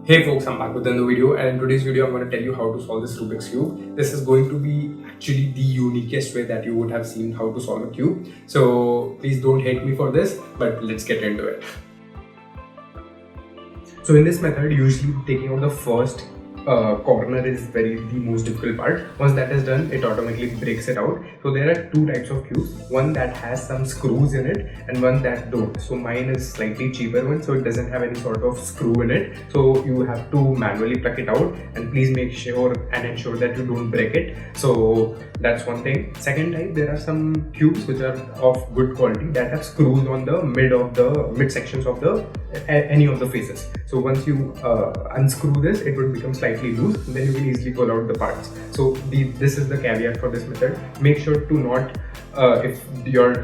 Hey folks, I'm back with another video, and in today's video I'm going to tell you how to solve this Rubik's Cube. This is going to be actually the uniquest way that you would have seen how to solve a cube. So please don't hate me for this, but let's get into it. So in this method, usually taking out the first corner is the most difficult part. Once that is done, it automatically breaks it out. So there are two types of cubes, one that has some screws in it and one that don't. So mine is slightly cheaper one, so it doesn't have any sort of screw in it, so you have to manually pluck it out, and please make sure and ensure that you don't break it. So that's one thing. Second type, there are some cubes which are of good quality that have screws on the mid sections of the any of the faces. So once you unscrew this, it would become slightly loose, then you can easily pull out the parts. So this is the caveat for this method. Make sure to not if your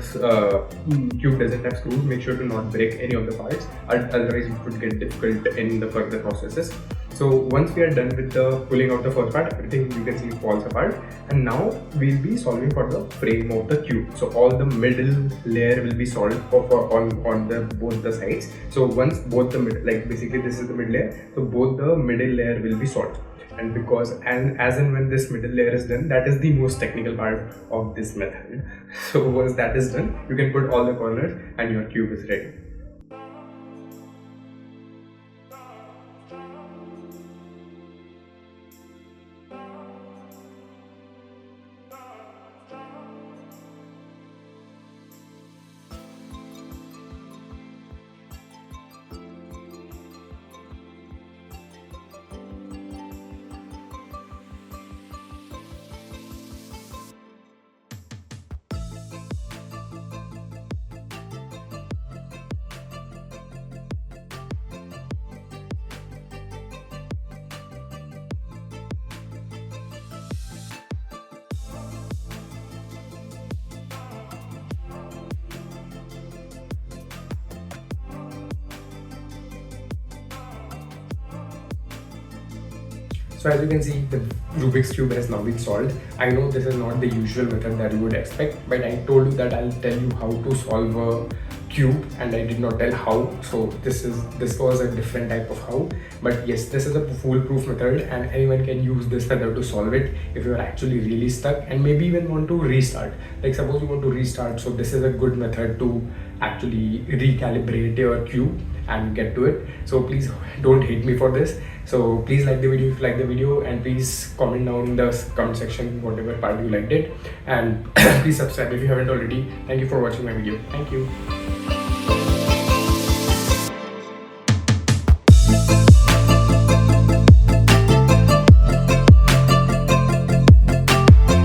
cube doesn't have screws, make sure to not break any of the parts, otherwise it could get difficult in the further processes. So once we are done with the pulling out the first part, everything you can see falls apart, and now we'll be solving for the frame of the cube. So all the middle layer will be solved on the both the sides. So once both the basically this is the mid layer, so both the middle layer will be solved. And because as and when this middle layer is done, that is the most technical part of this method. So once that is done, you can put all the corners and your cube is ready. So as you can see, the Rubik's Cube has now been solved. I know this is not the usual method that you would expect, but I told you that I'll tell you how to solve a cube, and I did not tell how. So this was a different type of how. But yes, this is a foolproof method, and anyone can use this method to solve it if you are actually really stuck and maybe even want to restart. Like suppose you want to restart, so this is a good method to actually recalibrate your cube and get to it. So please don't hate me for this. So please like the video if you like the video, and please comment down in the comment section whatever part you liked it, and please subscribe if you haven't already. Thank you for watching my video. Thank you.